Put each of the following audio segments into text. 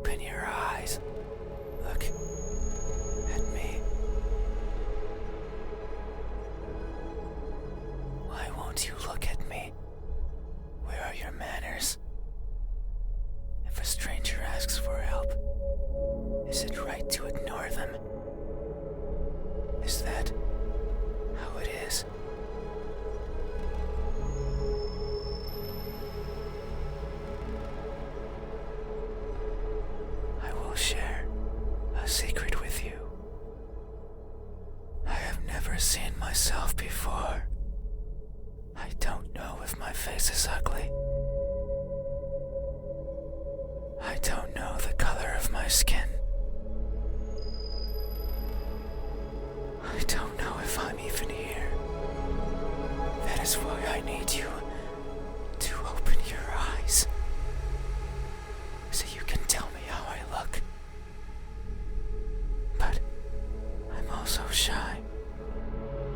Open your eyes. Look at me. Why won't you look at me? Where are your manners? If a stranger asks for help, is it right to ignore them? Is that how it is? I will share a secret with you. I have never seen myself before. I don't know if my face is ugly. I don't know the color of my skin. I don't know if I'm even here. That is why I need you to open your eyes, so you can tell me how I look. But I'm also shy,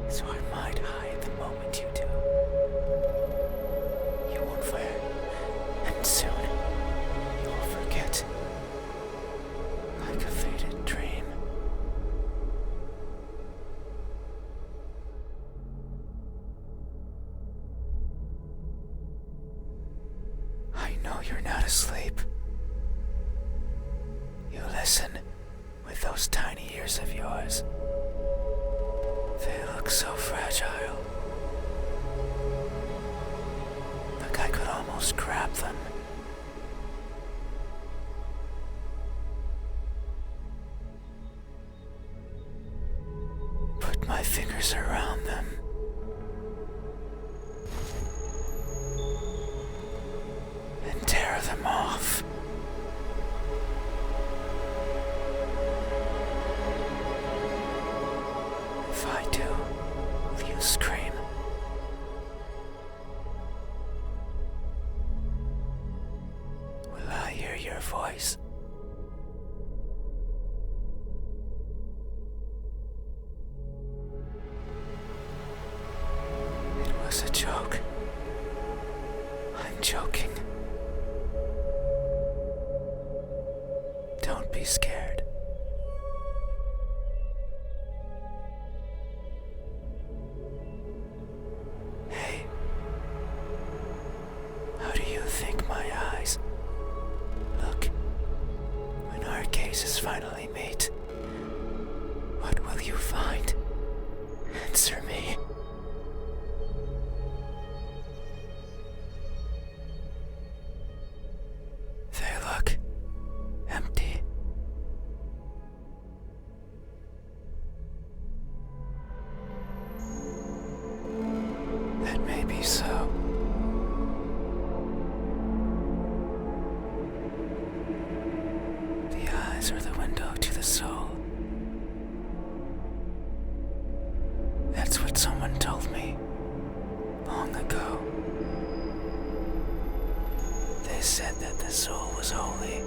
so I might hide the moment you do. You won't forget, and soon you will forget, like a faded dream. I know you're not asleep. You listen with those tiny ears of yours. They look so fragile. Like I could almost grab them. Put my fingers around them. And tear them off. If I do, will you scream? Will I hear your voice? It was a joke. I'm joking. Don't be scared. Hey, how do you think my eyes look when our gazes finally meet? What will you find? Answer me. They look empty. That may be so. The eyes are the window to the soul. That's what someone told me long ago. They said that the soul was holy,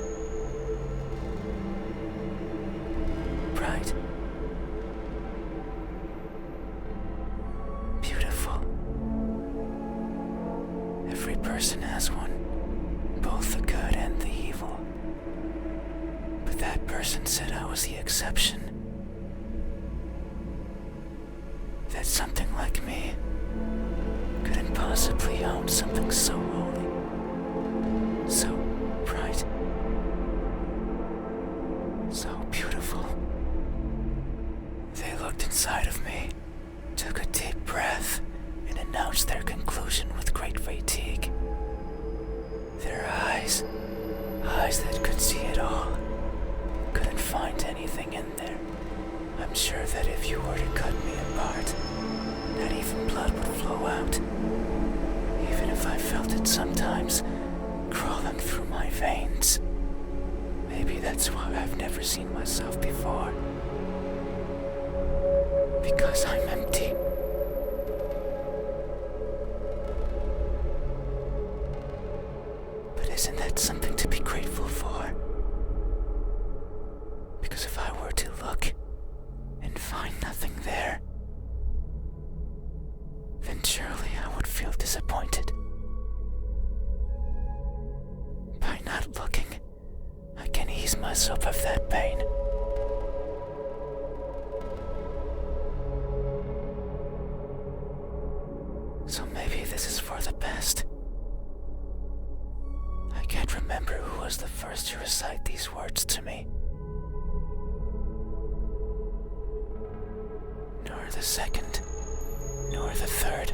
bright, beautiful. Every person has one, both the good and the evil. But that person said I was the exception. That something like me couldn't possibly own something so holy, so bright, so beautiful. They looked inside of me, took a deep breath, and announced their conclusion with great fatigue. Their eyes that could see it all, couldn't find anything in there. I'm sure that if you were to cut me apart, not even blood would flow out. Even if I felt it sometimes, crawling through my veins. Maybe that's why I've never seen myself before. Because I'm empty. But isn't that something to be grateful for? Because if I were to look and find nothing there, then surely I would feel disappointed. By not looking, I can ease depths up of that pain. So maybe this is for the best. I can't remember who was the first to recite these words to me. Nor the second, nor the third,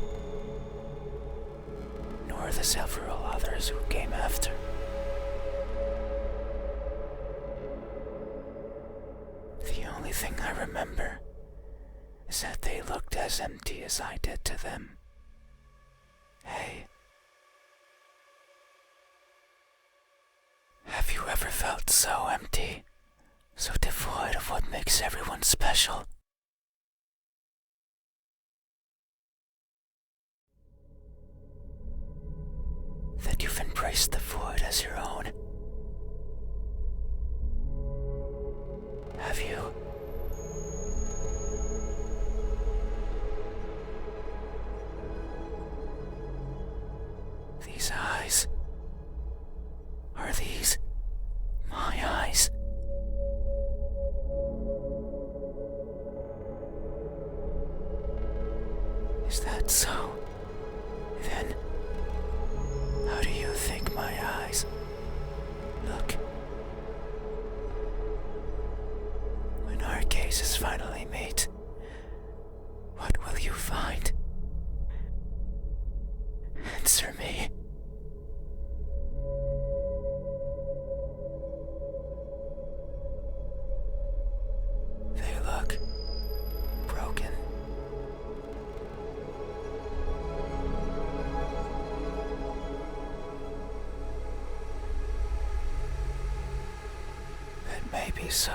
nor the several others who came after. The only thing I remember is that they looked as empty as I did to them. Hey, have you ever felt so empty, so devoid of what makes everyone special? That you've embraced the void as your own? Have you? These eyes, are these my eyes? Is that so? Then, how do you think my eyes look? When our gazes finally meet, what will you find? Answer me. They look broken. That may be so.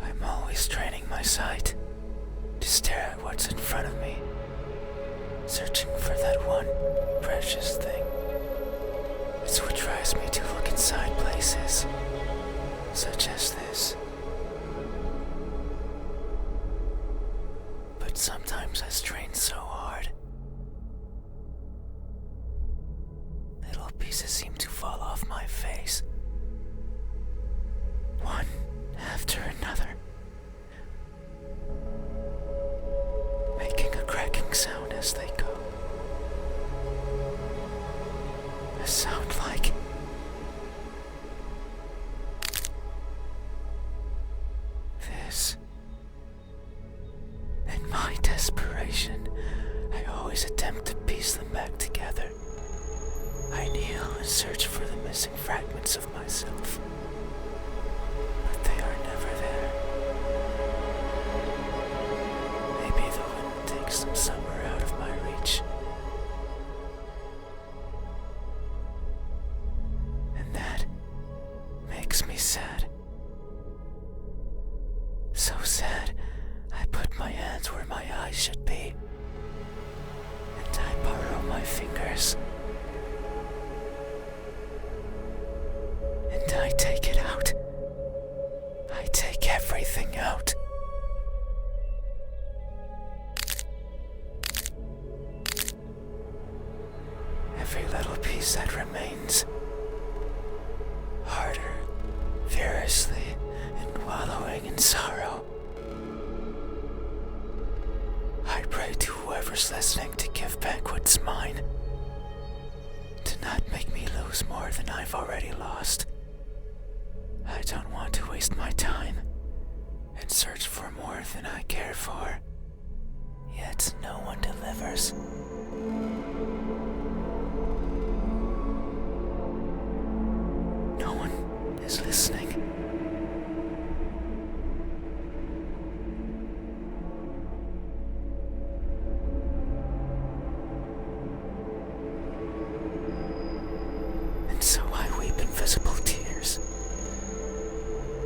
I'm always training my sight to stare at what's in front of me, searching for that one precious thing. It's what drives me to look inside places such as this. But sometimes I strain so hard, little pieces seem to fall off my face, one after another, making a cracking sound as they go. A sound like this. In my desperation, I always attempt to piece them back together. I kneel and search for the missing fragments of myself, but they are never there. Maybe the wind takes them somewhere out of my reach. And that makes me sad. So sad, I put my hands where my eyes should be, and I borrow my fingers, and I take it out. I take everything out. Every little piece that remains, harder, furiously, and wallowing in sorrow. I pray to whoever's listening to give back what's mine, to not make me lose more than I've already lost. I don't want to waste my time and search for more than I care for. Yet no one delivers. No one is listening. And so I weep invisible tears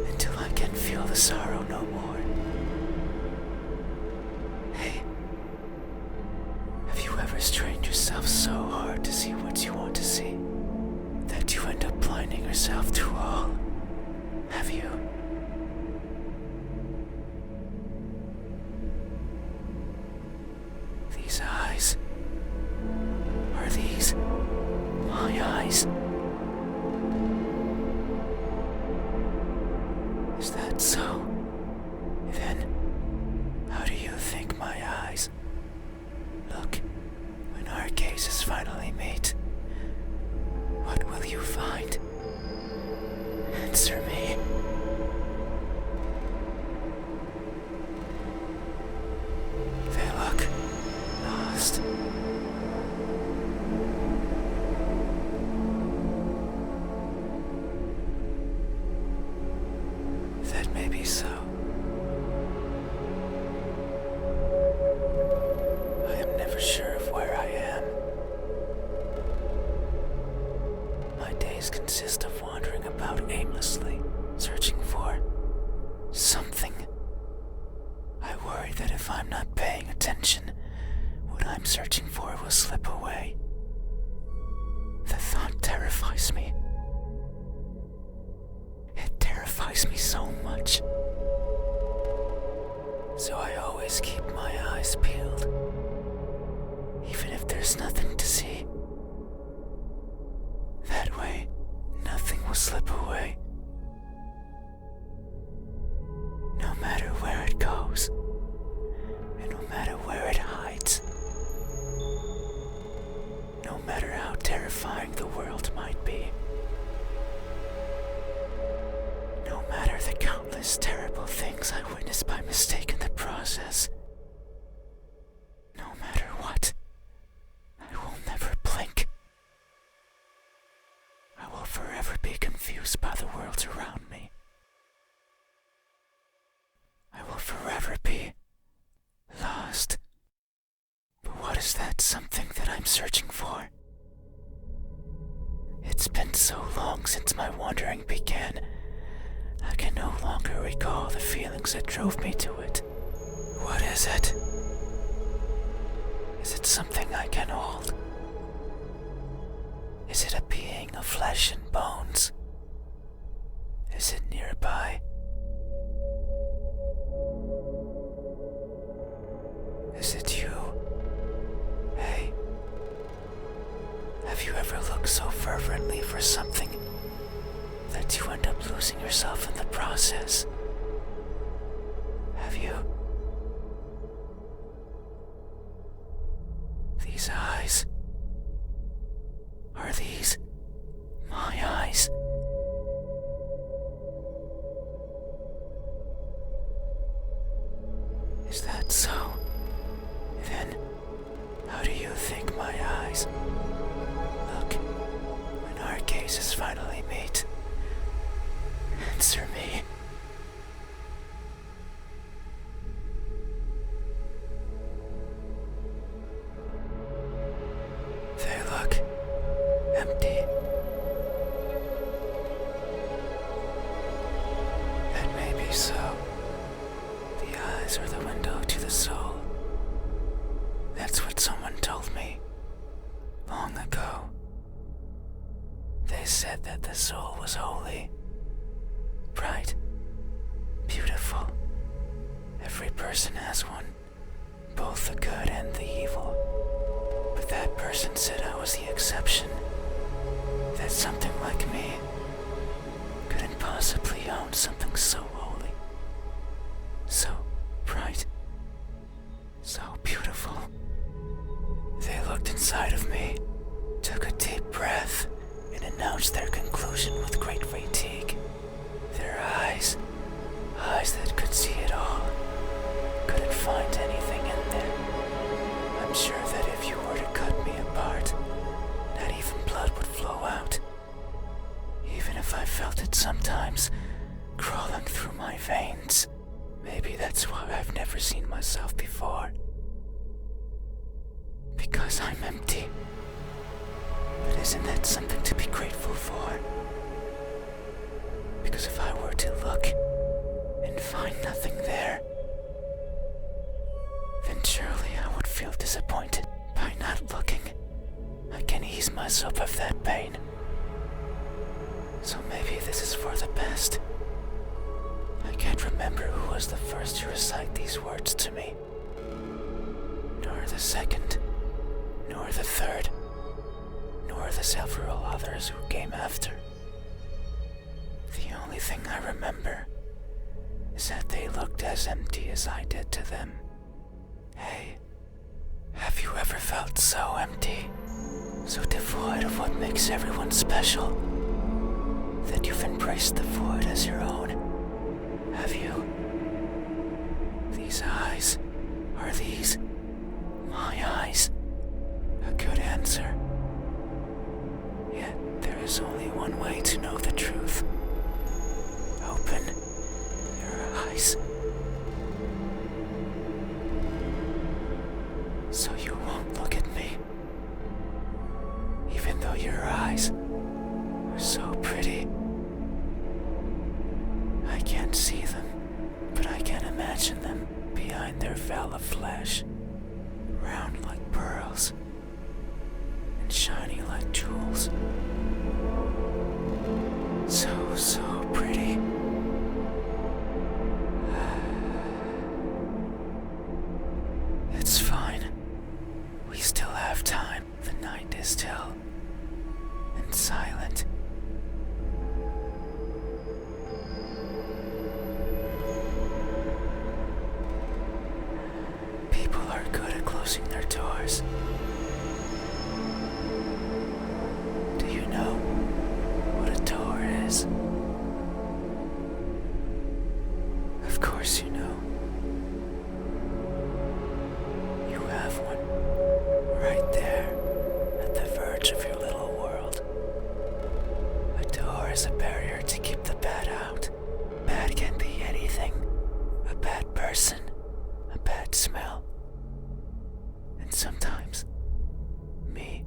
until I can feel the sorrow no more. Hey, have you ever strained yourself so hard to see what you want to see that you end up blinding yourself to all? Have you? These eyes, are these my eyes? think my eyes? Look, when our gazes finally meet, what will you find? Answer me. They look lost. That may be so. I am never sure of where I am. My days consist of wandering about aimlessly, searching for something. I worry that if I'm not paying attention, what I'm searching for will slip away. The thought terrifies me. It terrifies me so much. So I always keep my eyes peeled, even if there's nothing to see. That way, nothing will slip away. No matter where it goes, and no matter where it hides. No matter how terrifying the world might be. No matter the countless terrible things I witness by mistake in the process. No matter what, I will never blink. I will forever be confused by the world around me. I will forever be lost. But what is that something that I'm searching for? It's been so long since my wandering began, I can no longer recall the feelings that drove me to it. What is it? Is it something I can hold? Is it a being of flesh and bones? Is it nearby? Is it you? Hey, have you ever looked so fervently for something that you end up losing yourself in the process? Have you? These eyes. Are these my eyes? Is that so? Then, how do you think my eyes look when our gazes finally meet? Answer me. They look empty. That may be so. The eyes are the window to the soul. That's what someone told me long ago. They said that the soul was holy, bright, beautiful. Every person has one, both the good and the evil. But that person said I was the exception, that something like me couldn't possibly own something so holy, so bright, so beautiful. They looked inside of me, took a deep breath, and announced their conclusion with great fatigue. Their eyes that could see it all, couldn't find anything in there. I'm sure that if you were to cut me apart, not even blood would flow out. Even if I felt it sometimes, crawling through my veins. Maybe that's why I've never seen myself before. Because I'm empty. But isn't that something to be grateful for? Because if I were to look and find nothing there, then surely I would feel disappointed. By not looking, I can ease myself of that pain. So maybe this is for the best. I can't remember who was the first to recite these words to me, nor the second, nor the third, nor the several others who came after. The only thing I remember is that they looked as empty as I did to them. felt so empty, so devoid of what makes everyone special, that you've embraced the void as your own. Have you? These eyes, are these my eyes? A good answer. Yet there is only one way to know the truth. Open your eyes. So you won't look at me. Even though your eyes are so pretty. I can't see them, but I can imagine them behind their veil of flesh, round like pearls, and shiny like jewels. So pretty. It's fine. We still have time. The night is still and silent. People are good at closing their doors. Do you know what a door is? Of course you know. You have one right there at the verge of your little world. A door is a barrier to keep the bad out. Bad can be anything. A bad person, a bad smell. And sometimes, me.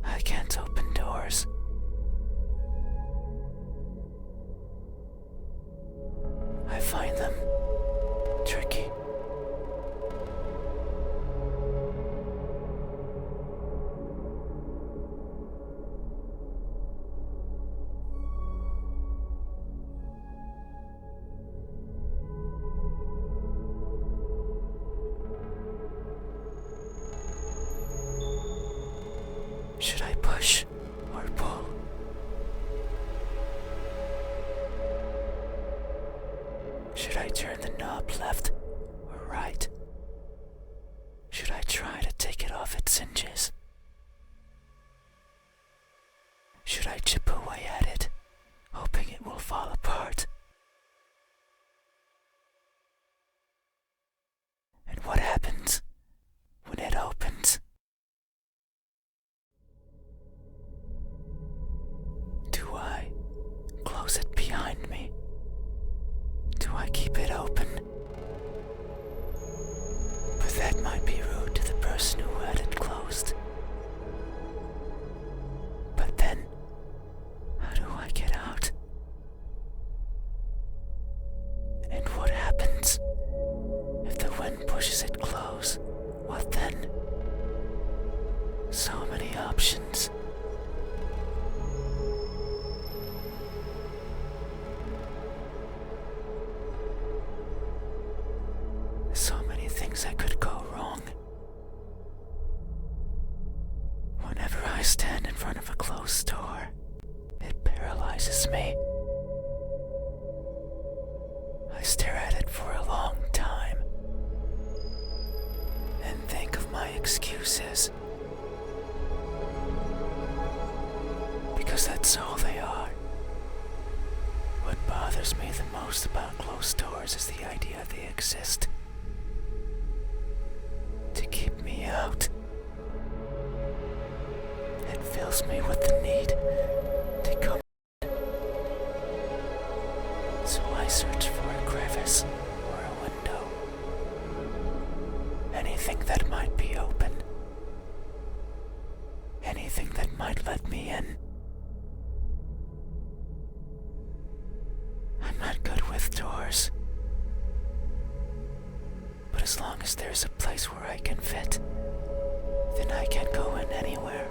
I can't open doors. I find them tricky. Should I push or pull? Should I turn the knob left or right? Should I try to take it off its hinges? Should I chip away at it, hoping it will fall apart? And what happens when it opens? Do I close it behind me? Do I keep it open? But that might be rude to the person who had it closed. But then, how do I get out? And what happens if the wind pushes it close? What then? So many options. So many things that could go wrong. Whenever I stand in front of a closed door, it paralyzes me. I stare at it for a long time and think of my excuses. Because that's all they are. What bothers me the most about closed doors is the idea they exist to keep me out. It fills me with the need to come in. So I search for a crevice or a window. Anything that might be open. Anything that might let me in. I'm not good with doors. But as long as there's a place where I can fit, then I can go in anywhere.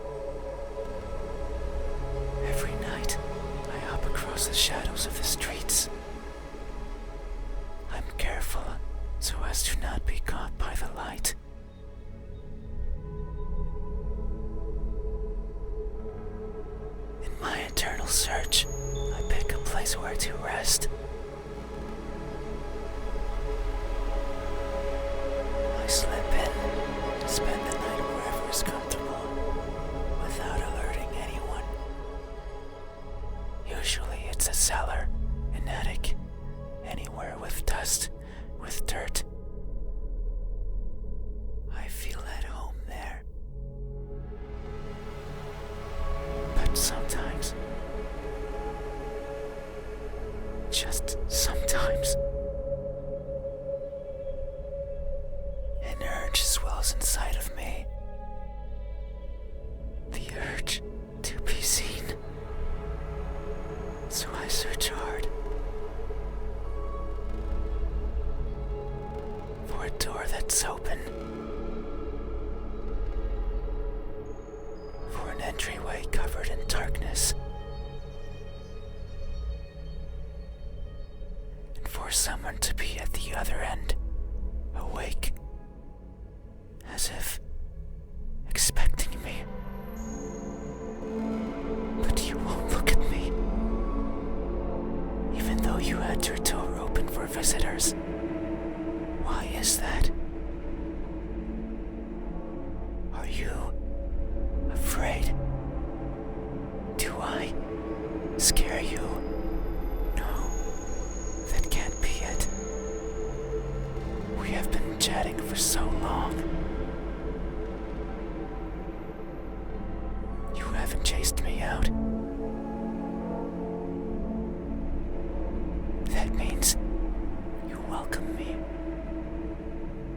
Every night, I hop across the shadows of the streets. I'm careful so as to not be caught by the light. In my eternal search, I pick a place where to rest. I slip in, spend the night wherever is comfortable, without alerting anyone. Usually it's a cellar, an attic, anywhere with dust, with dirt. I feel at home there. But sometimes, just sometimes, an urge swells inside of me. The urge to be seen. So I search hard for a door that's open, for an entryway covered in darkness, and for someone to be at the other end, awake, as if expecting me. But you won't look at me, even though you had your door open for visitors. Why is that? Are you afraid? Do I scare you? No, that can't be it. We have been chatting for so long. You haven't chased me out. That means you welcome me.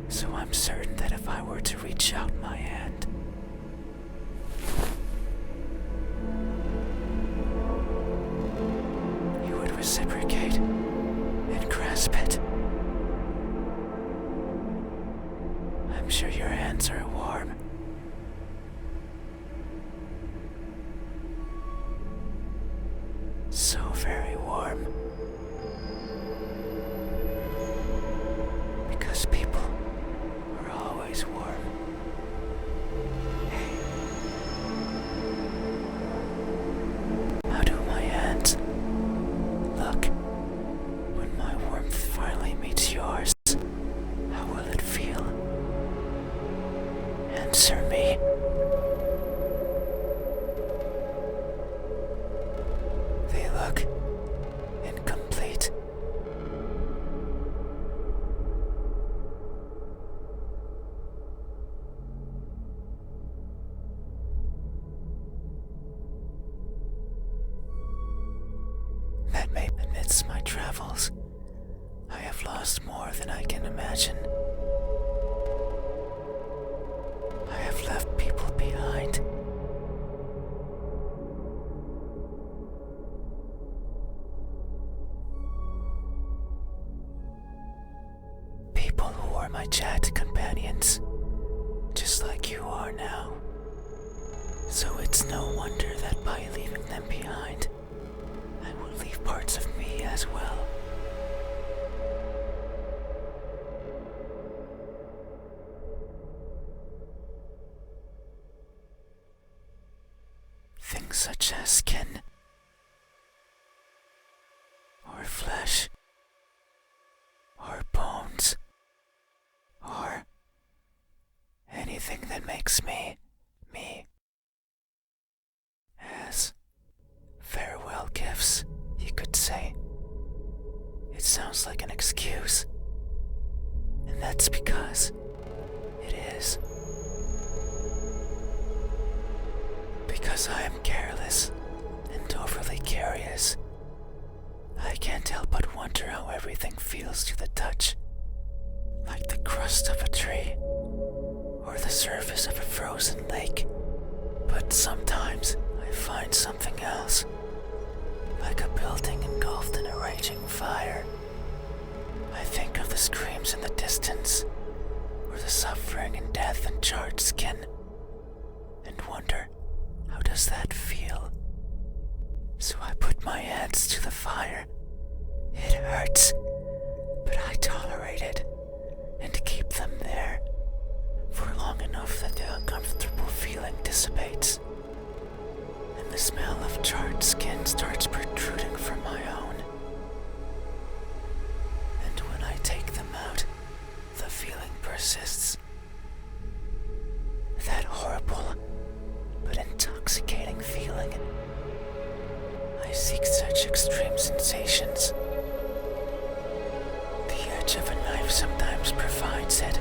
So I'm certain that if I were to reach out my hand, you would reciprocate and grasp it. I'm sure your hands are warm. So very warm. Because people are always warm. Hey. How do my hands look when my warmth finally meets yours? How will it feel? Answer me. They look incomplete. That may amidst my travels, I have lost more than I can imagine. I have left people behind. People who were my chat companions, just like you are now. So it's no wonder that by leaving them behind, I will leave parts of me as well. Things such as skin, or flesh, or bones, or anything that makes me, me. As farewell gifts, you could say. It sounds like an excuse, and that's because it is. Because I am careless and overly curious, I can't help but wonder how everything feels to the touch. Like the crust of a tree, or the surface of a frozen lake. But sometimes I find something else, like a building engulfed in a raging fire. I think of the screams in the distance, or the suffering and death and charred skin, and wonder, how does that feel? So I put my hands to the fire. It hurts, but I tolerate it, and keep them there, for long enough that the uncomfortable feeling dissipates, and the smell of charred skin starts protruding from my own. And when I take them out, the feeling persists. intoxicating feeling. I seek such extreme sensations. The edge of a knife sometimes provides it.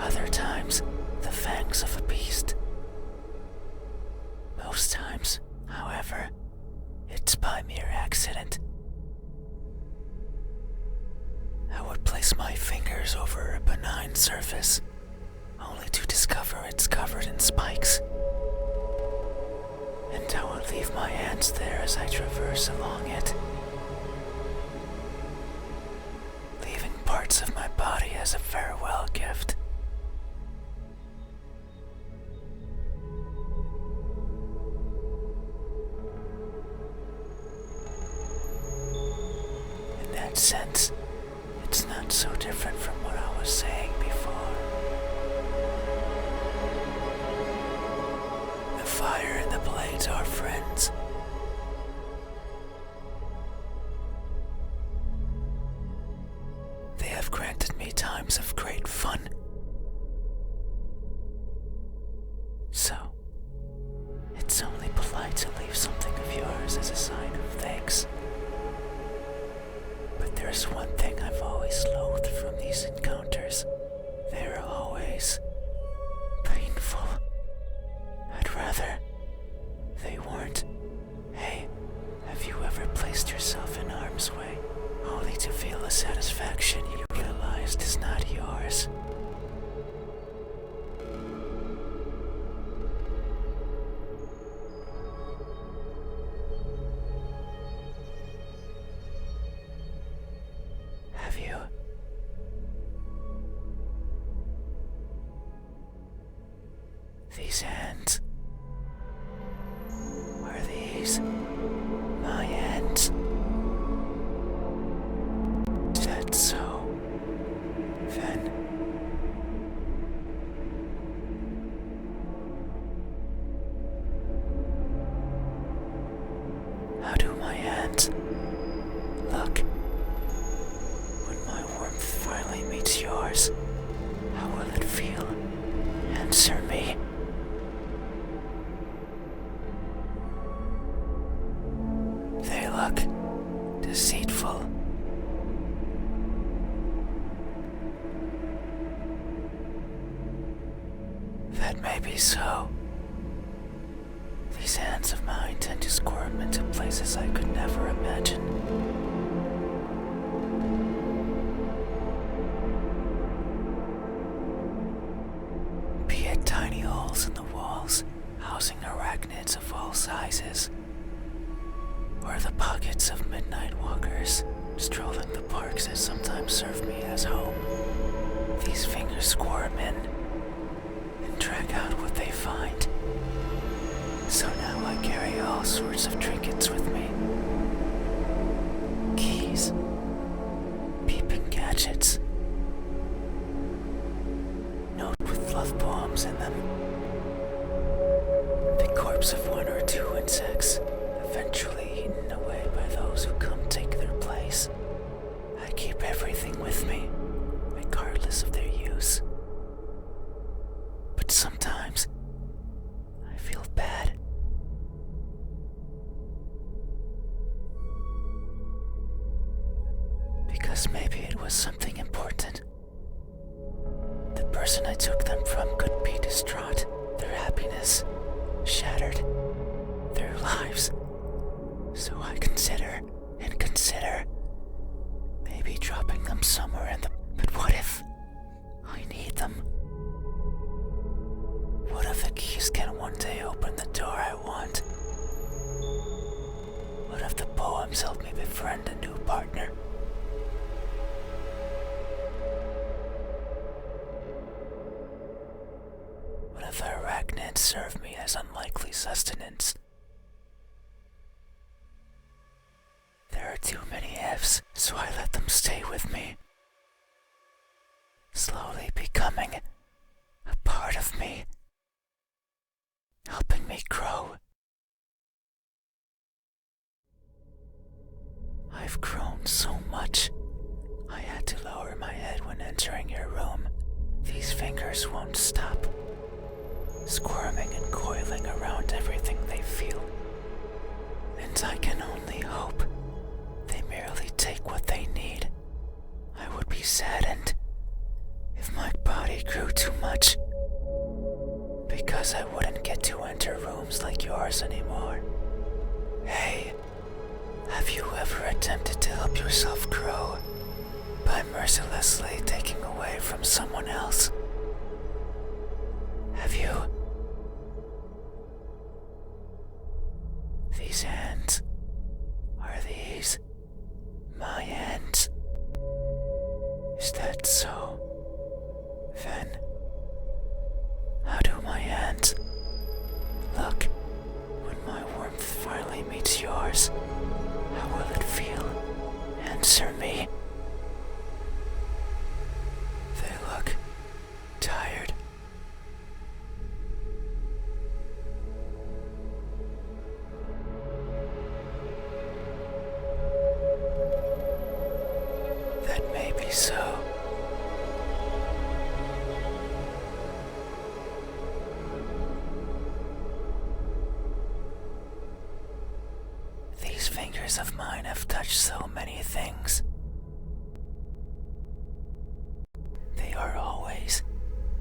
Other times, the fangs of a beast. Most times, however, it's by mere accident. I would place my fingers over a benign surface, only to discover it's covered in spikes. And I would leave my hands there as I traverse along it, leaving parts of my body as a farewell gift. In that sense, it's not so different from what I was saying before. The fire and the blades are friends. They have granted me times of great fun. So, it's only polite to leave something of yours as a sign of thanks. But there's one thing I've always loathed from these encounters. They're always painful. I'd rather they weren't. Hey, have you ever placed yourself in harm's way, only to feel a satisfaction you realized is not yours? Have you? These hands. Are these my hands? Is that so? Then how do my hands look? When my warmth finally meets yours, how will it feel? Answer me. They look deceitful. That may be so. These hands of mine tend to squirm into places I could never imagine. Be it tiny holes in the walls, housing arachnids of all sizes, or the pockets of midnight walkers strolling the parks that sometimes serve me as home. These fingers squirm in and drag out what they find. So now I carry all sorts of trinkets with me. Keys, peeping gadgets, note with love poems in them, the corpse of one or two insects, eventually eaten away by those who come take their place. I keep everything with me, regardless of their use. But sometimes I feel bad. Because maybe it was something important. The person I took them from could be distraught, their happiness shattered, their lives. So I consider maybe dropping them somewhere in the... But what if I need them? What if the keys can one day open the door I want? What if the poems help me befriend a new partner? What if the arachnids serve me as unlikely sustenance? There are too many ifs, so I let them stay with me, slowly becoming a part of me, helping me grow. I've grown so much, I had to lower my head when entering your room. These fingers won't stop. squirming and coiling around everything they feel. And I can only hope they merely take what they need. I would be saddened if my body grew too much, because I wouldn't get to enter rooms like yours anymore. Hey, have you ever attempted to help yourself grow by mercilessly taking away from someone else? Have you? These hands, are these my hands? Is that so? Then, how do my hands look when my warmth finally meets yours? How will it feel? Answer me. They look tired. That may be so. These fingers of mine have touched so many things. They are always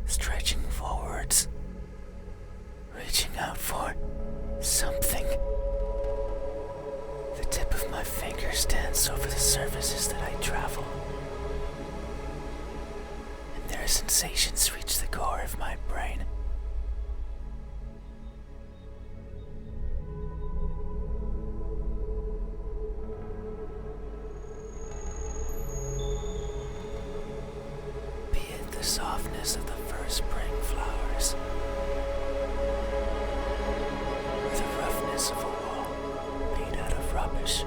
stretching forwards, reaching out for something. The tip of my finger stands over the surfaces that I travel, and their sensations reach the core of my brain. Be it the softness of the first spring flowers, or the roughness of a wall made out of rubbish.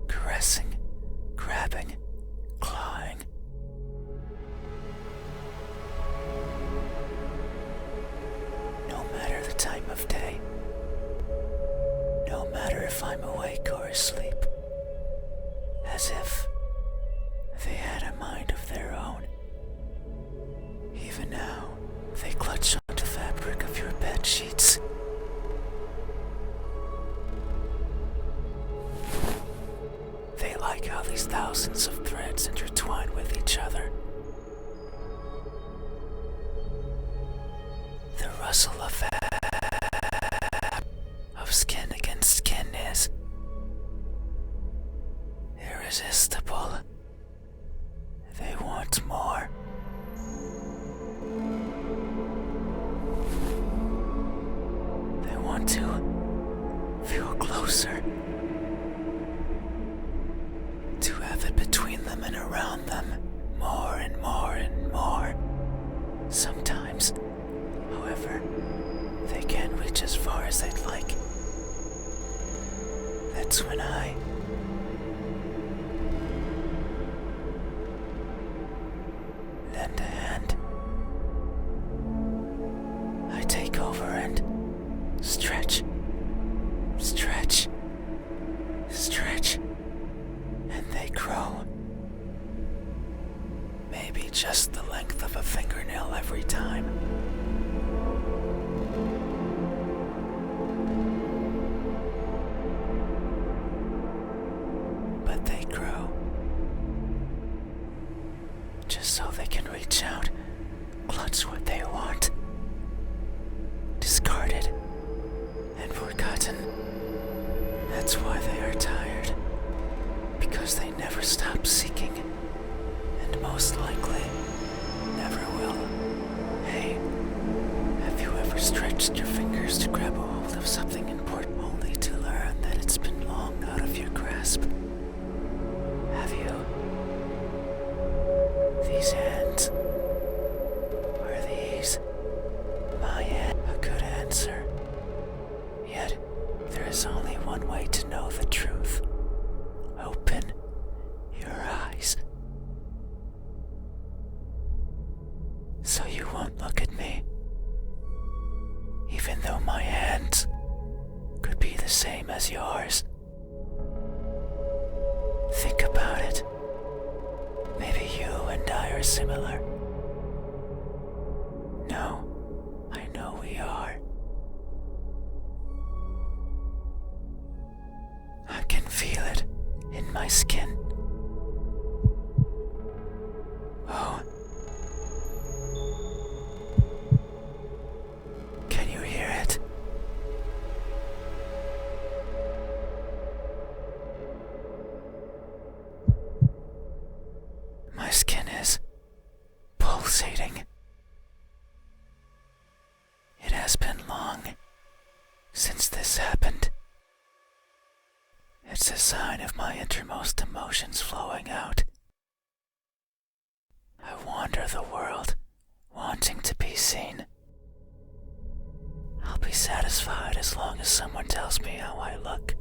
Caressing, grabbing, clawing. No matter the time of day, no matter if I'm awake or asleep, as if they had a mind of their own. Even now, they clutch onto the fabric of your bed sheets. They like how these thousands of threads intertwine with each other. The rustle of skin against skin is irresistible. They want more. They want to feel closer, to have it between them and around them, more and more and more. Sometimes, however, they can't reach as far as they'd like. That's when I lend a hand. I take over and stretch, stretch, stretch, and they grow. Maybe just the length of a fingernail every time. But they grow, just so they can reach out, clutch what they want. Discarded and forgotten. That's why they are tired, because they never stop seeking, and most likely never will. Hey, have you ever stretched your fingers to grab a hold of something important only to learn that it's been long out of your grasp? Have you? These hands, are these my hands? A good answer. Yet, there is only one way to know the truth. Open your eyes, so you won't look at me, even though my hands could be the same as yours. are similar. No, I know we are. I can feel it in my skin. Oh. Can you hear it? My skin is pulsating. It has been long since this happened. It's a sign of my innermost emotions flowing out. I wander the world, wanting to be seen. I'll be satisfied as long as someone tells me how I look.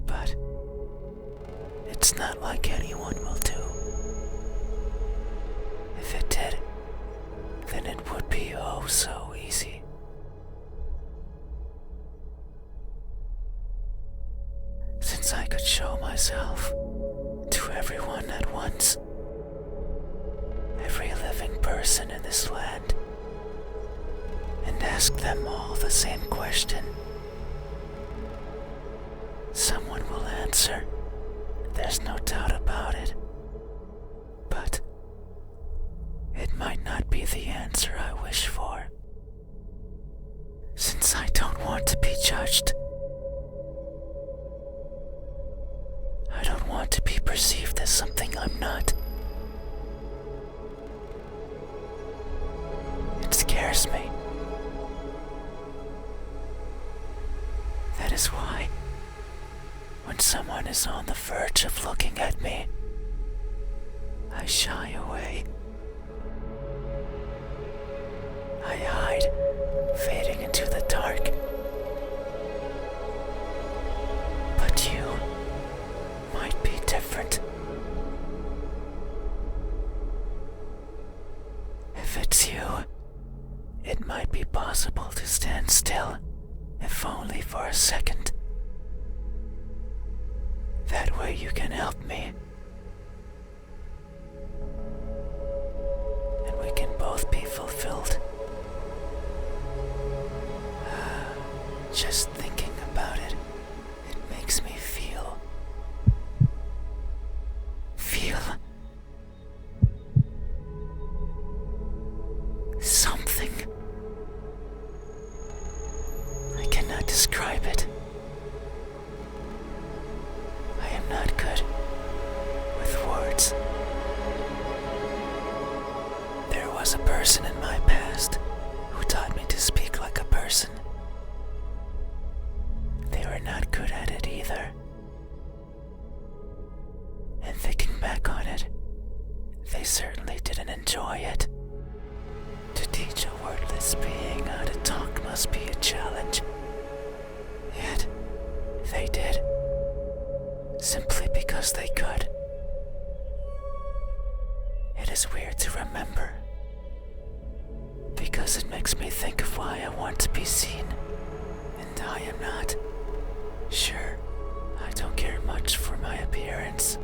But it's not like anyone will do. If it did, then it would be oh so easy. Since I could show myself to everyone at once, every living person in this land, and ask them all the same question, someone will answer. There's no doubt about it. But it might not be the answer I wish for. Since I don't want to be judged. I don't want to be perceived as something I'm not. It scares me. That is why, when someone is on the verge of looking at me, I shy away. I hide, fading into the dark. But you might be different. If it's you, it might be possible to stand still, if only for a second. That way you can help me. And we can both be fulfilled. Just thinking about it, it makes me feel something. I cannot describe it. I am not good with words. There was a person in my past who taught me to speak like a person. They were not good at it either. And thinking back on it, they certainly didn't enjoy it. To teach a wordless being how to talk must be a challenge. Yet, they did. Simply because they could. It is weird to remember. Because it makes me think of why I want to be seen. And I am not. Sure, I don't care much for my appearance.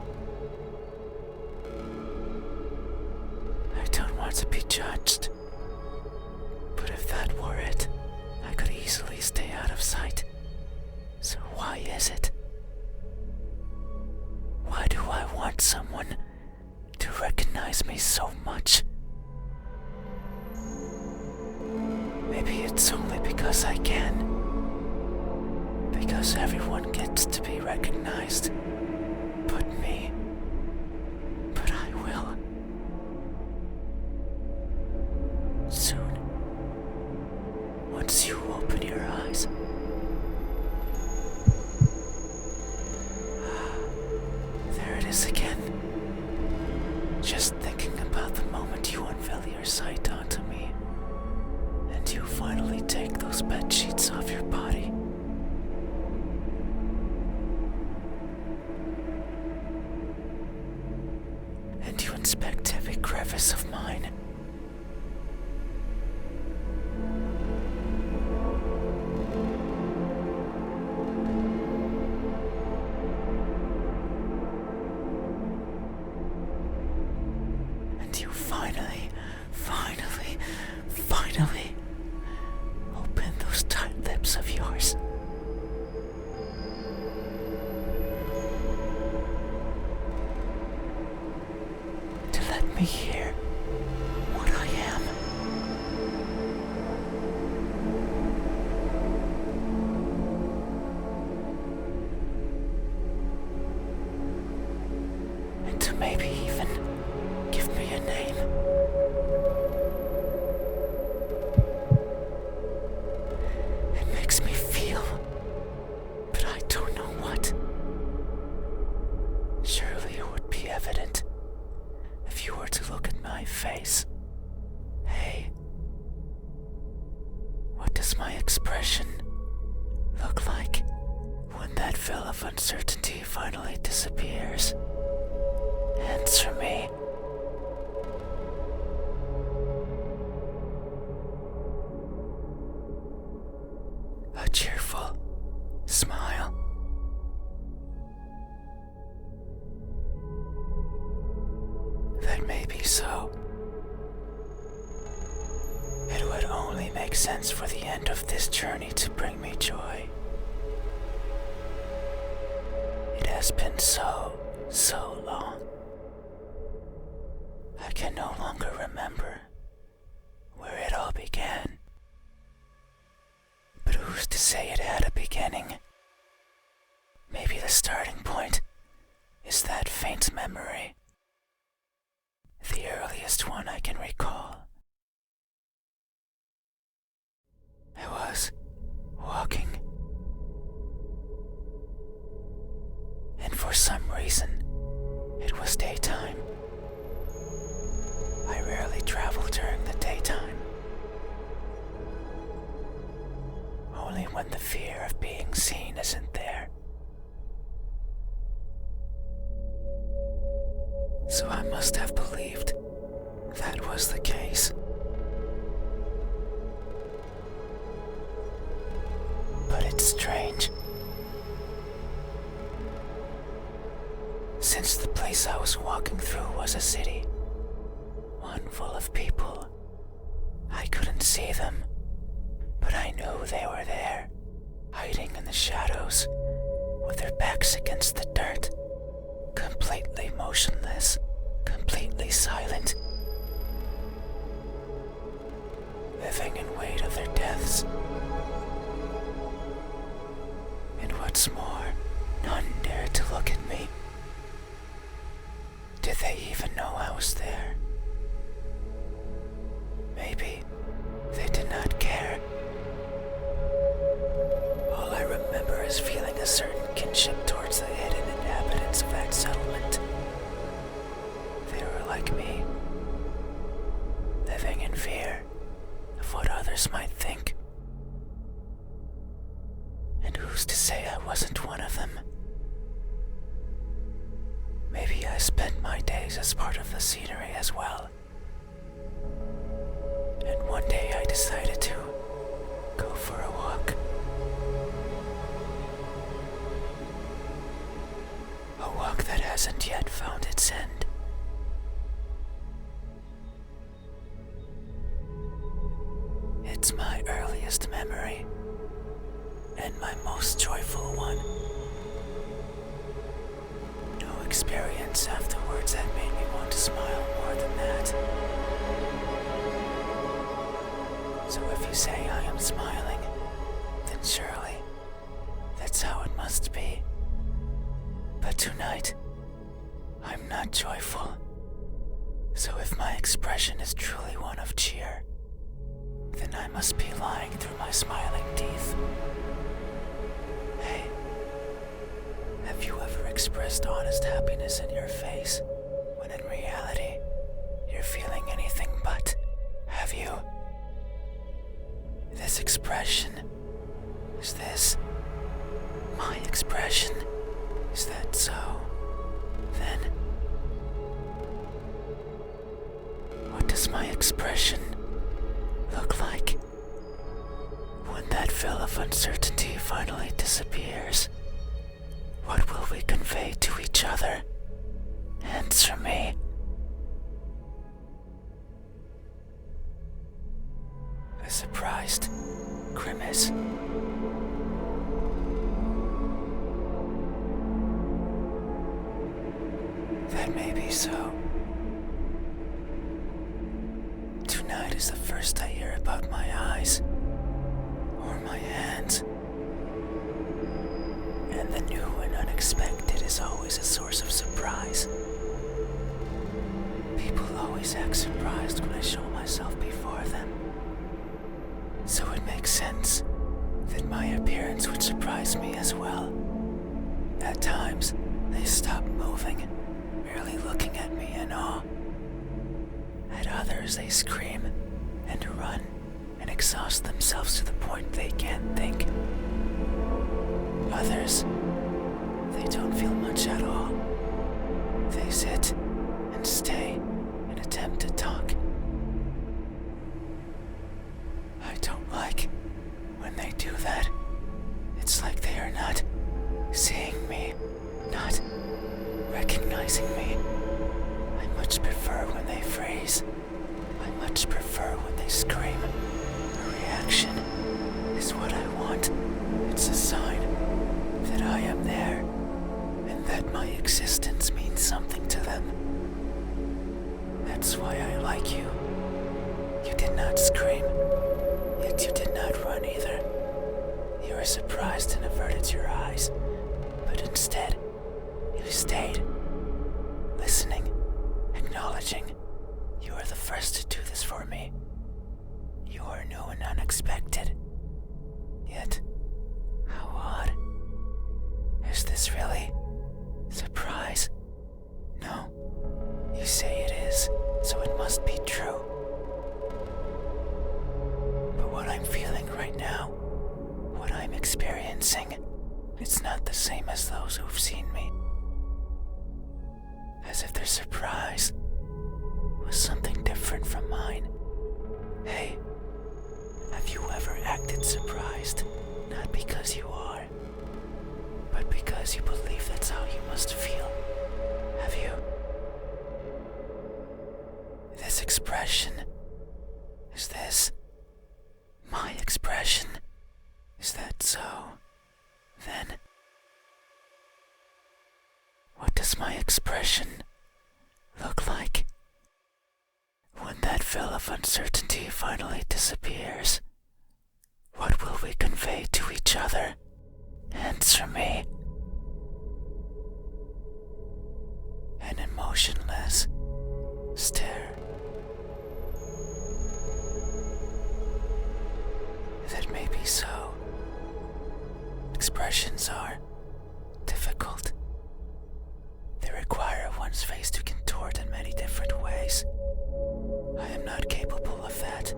I don't want to be judged. But if that were it, I could easily stay out of sight. So why is it? Why do I want someone to recognize me so much? Maybe it's only because I can. Because everyone gets to be recognized. But me. But I will. Soon. Once you open your eyes. There it is again. Just thinking about the moment you unveil your sight onto me. And you finally take those bed sheets off your body. And you inspect every crevice of mine. me hear what I am. And to maybe even give me a name. It makes me feel, but I don't know what. Surely it would be evident if you were to look at my face. Hey, what does my expression look like when that veil of uncertainty finally disappears? Answer me. A cheerful smile. That may be so. It would only make sense for the end of this journey to bring me joy. It has been so long. I can no longer remember where it all began. But who's to say it had a beginning? Maybe the starting point is that faint memory. The earliest one I can recall. I was walking, and for some reason, it was daytime. I rarely travel during the daytime. Only when the fear of being seen isn't there. So I must have believed that was the case. But it's strange. Since the place I was walking through was a city, one full of people, I couldn't see them, but I knew they were there, hiding in the shadows, with their backs against the dirt, completely motionless, completely silent, living in wait of their deaths. And what's more, none dared to look at me. Did they even know I was there? Maybe they did not care. All I remember is feeling a certain kinship towards the hidden inhabitants of that settlement. They were like me, living in fear of what others might think. And who's to say I wasn't one of them? Maybe I spent my days as part of the scenery as well. And one day I decided to go for a walk. A walk that hasn't yet found its end. It's my earliest memory, and my most joyful one. No experience afterwards had made me want to smile more than that. So if you say I am smiling, then surely that's how it must be. But tonight, I'm not joyful. So if my expression is truly one of cheer, then I must be lying through my smiling teeth. Hey, have you ever expressed honest happiness in your face, when in reality, you're feeling anything but? Have you? This expression, is this my expression? Is that so? Then, what does my expression look like when that veil of uncertainty finally disappears? What will we convey to each other? Answer me. A surprised grimace. That may be so. First I hear about my eyes, or my hands, and the new and unexpected is always a source of surprise. People always act surprised when I show myself before them. So it makes sense that my appearance would surprise me as well. At times, they stop moving, merely looking at me in awe. At others, they scream and run and exhaust themselves to the point they can't think. Others, they don't feel much at all. They sit and stay and attempt to talk. I don't like when they do that. It's like they are not seeing me, not recognizing me. I much prefer when they freeze. I much prefer when they scream. A reaction is what I want. It's a sign that I am there and that my existence means something to them. That's why I like you. You did not scream, yet you did not run either. You were surprised and averted your eyes, but instead, you stayed, listening, acknowledging. You are the first to do this for me. You are new and unexpected. Yet, how odd. Is this really surprise? No. You say it is, so it must be true. But what I'm feeling right now, what I'm experiencing, it's not the same as those who've seen me. As if their surprise was something different from mine. Hey, have you ever acted surprised? Not because you are, but because you believe that's how you must feel. Have you? This expression, is this my expression? Is that so? Then, what does my expression look like? When that veil of uncertainty finally disappears, what will we convey to each other? Answer me. An emotionless stare. That may be so. Expressions are difficult. They require one's face to contort in many different ways. I am not capable of that.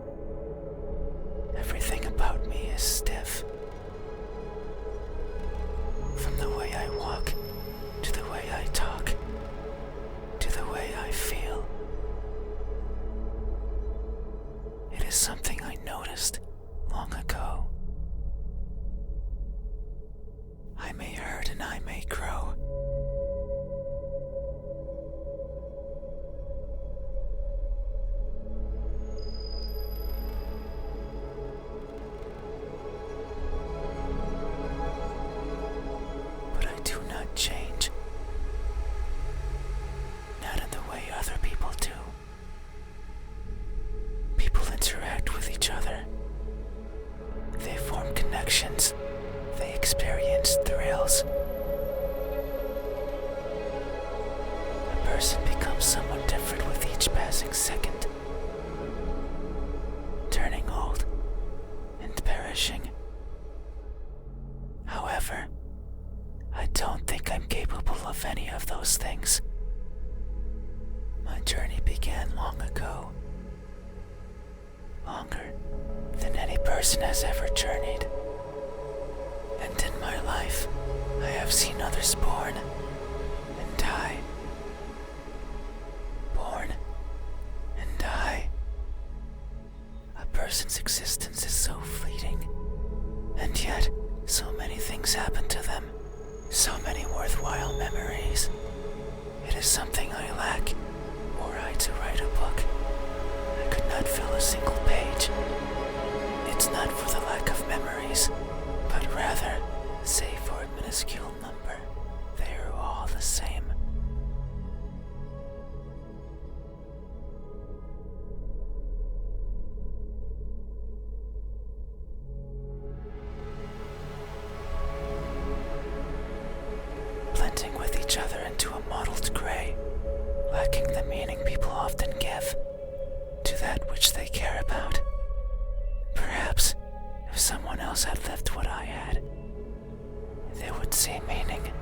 Everything about me is stiff. From the way I walk, to the way I talk, to the way I feel. It is something I noticed long ago. I may hurt and I may grow. But I do not change. Not in the way other people do. People interact with each other. They form connections. They experience thrills. A person becomes someone different with each passing second, turning old and perishing. However, I don't think I'm capable of any of those things. My journey began long ago. Longer than any person has ever journeyed. And in my life, I have seen others born and die. Born and die. A person's existence is so fleeting, and yet so many things happen to them, so many worthwhile memories. It is something I lack, were I to write a book. I could not fill a single page. It's not for the lack of memories, but rather, save for a minuscule number, they are all the same. to a mottled gray, lacking the meaning people often give to that which they care about. Perhaps if someone else had lived what I had, they would see meaning.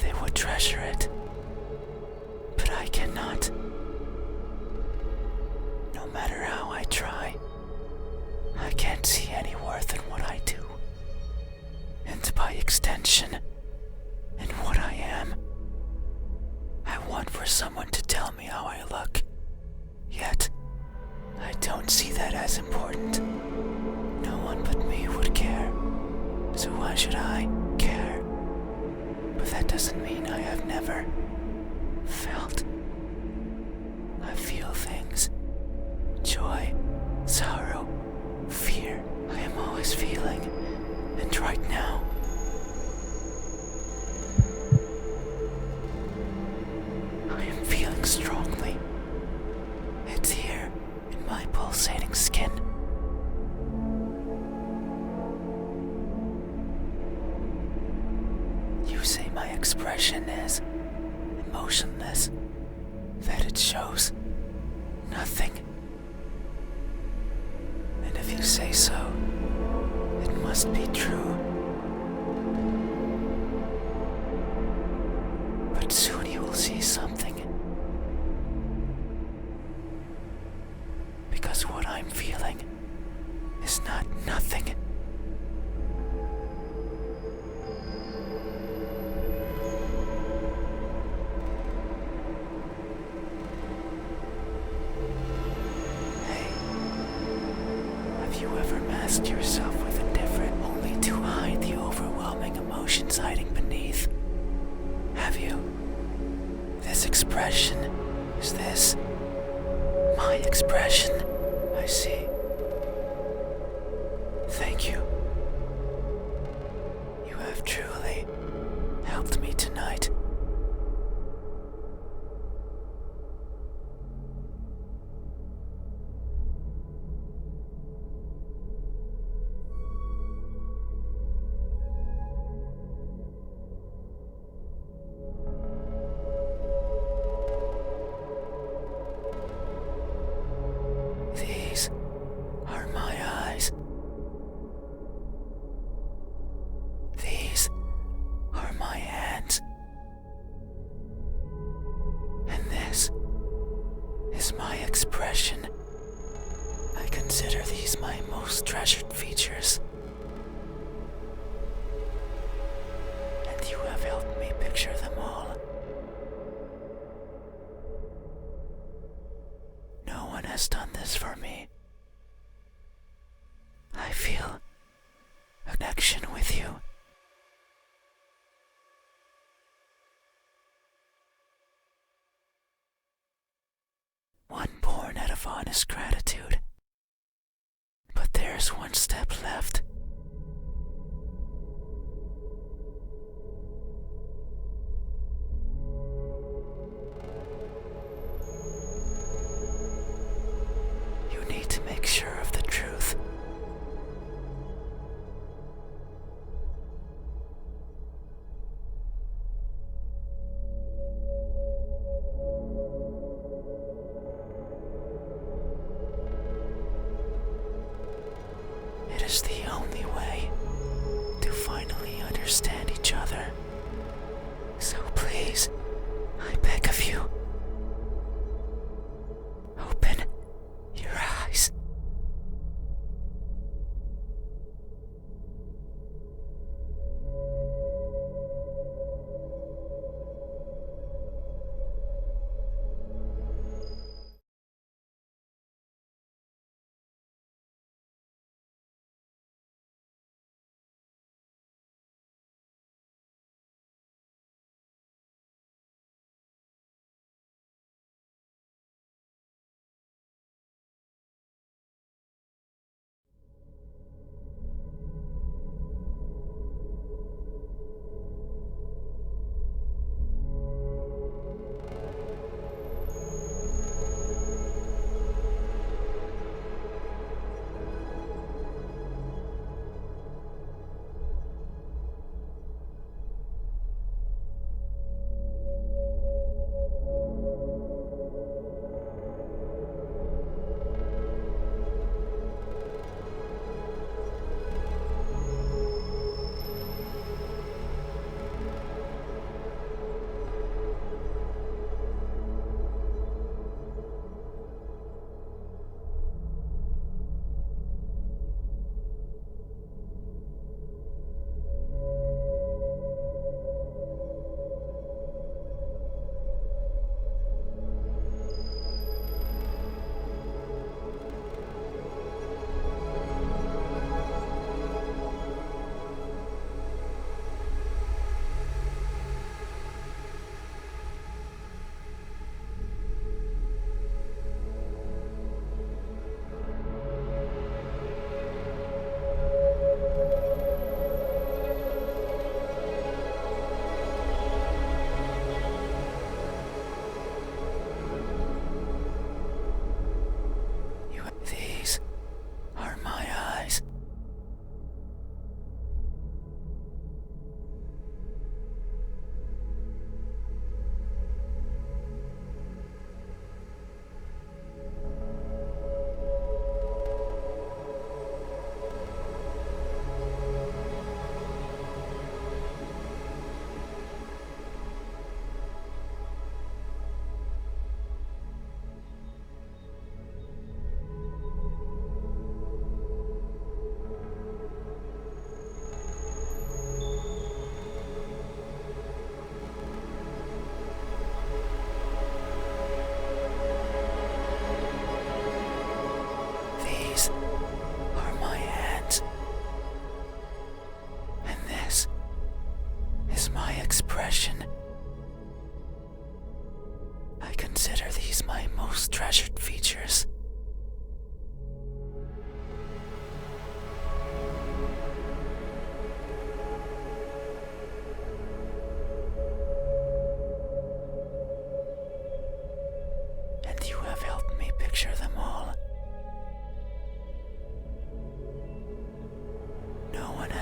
They would treasure it. But I cannot. No matter how I try, I can't see any worth in what I do. And by extension, in what I am. I want for someone to tell me how I look. Yet, I don't see that as important. No one but me would care. So why should I care? But that doesn't mean I have never felt. I feel things. Joy, sorrow, fear. I am always feeling. And right now, I am feeling strongly. It's here, in my pulsating skin. You say my expression is emotionless, that it shows nothing. And if you say so, it must be true. But soon you will see something. Because what I'm feeling is not nothing. Hey, have you ever masked yourself with indifference only to hide the overwhelming emotions hiding beneath? Have you? This expression, is this my expression? I see. Thank you. You have truly helped me tonight. These are my eyes. These are my hands. And this is my expression. I consider these my most treasured features. And you have helped me picture them all. No one has done this for me. I feel a connection with you. One born out of honest gratitude. But there's one step left. You need to make sure of the truth. It is the only way to finally understand each other. So please, I beg of you, open your eyes.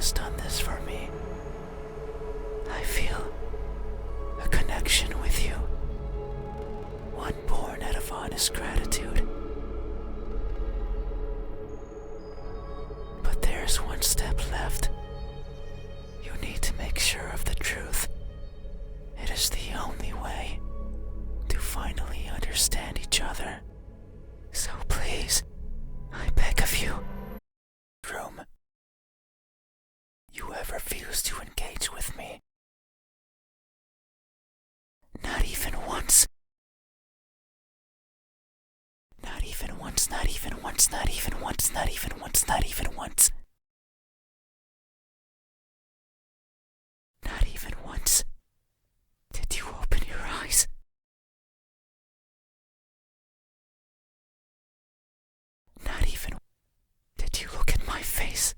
has done this for me. I feel a connection with you, one born out of honest gratitude. But there's one step left. You need to make sure of the truth. It is the only way to finally understand each other. So please, I beg of you, room, you have refused to engage with me. Not even once. Not even once, not even once, not even once, not even once, not even once. Not even once did you open your eyes. Not even did you look at my face.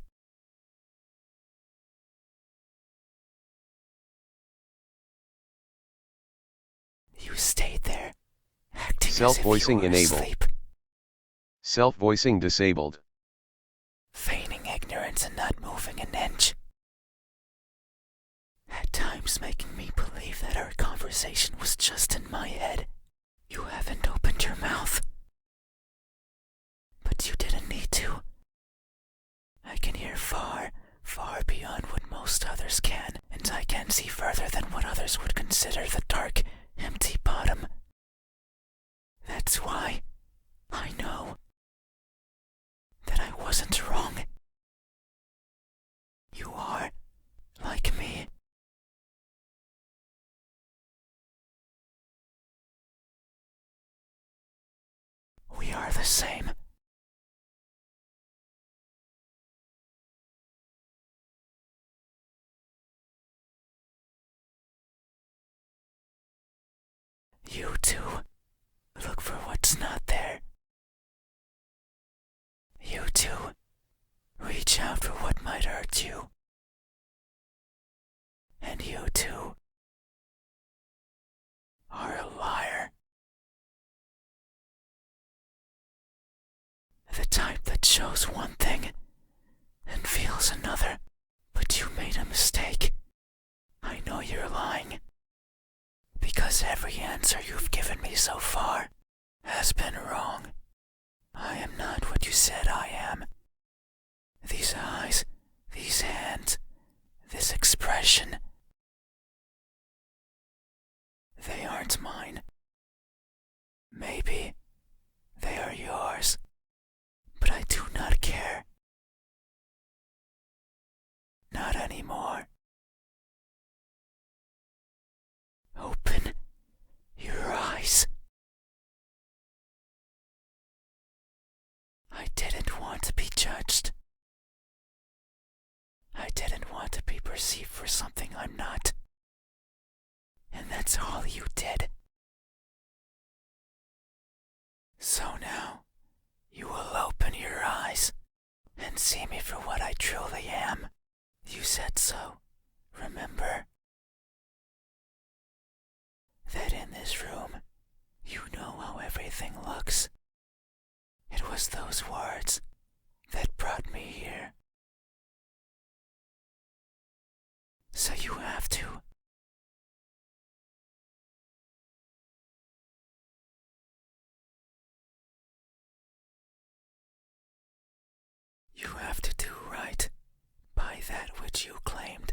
You stayed there, acting as if you Self-voicing were enabled. asleep, Self-voicing disabled. feigning ignorance and not moving an inch. At times making me believe that our conversation was just in my head. You haven't opened your mouth. But you didn't need to. I can hear far, far beyond what most others can, and I can see further than what others would consider the dark, empty bottom. That's why I know that I wasn't wrong. You are like me. We are the same. You too look for what's not there. You too reach out for what might hurt you. And you too are a liar. The type that shows one thing and feels another. But you made a mistake. I know you're lying. Because every answer you've given me so far has been wrong. I am not what you said I am. These eyes, these hands, this expression, they aren't mine. Maybe they are yours, but I do not care. Not anymore. Open your eyes. I didn't want to be judged. I didn't want to be perceived for something I'm not. And that's all you did. So now, you will open your eyes and see me for what I truly am. You said so, remember? That in this room, you know how everything looks. It was those words that brought me here. So you have to. You have to do right by that which you claimed.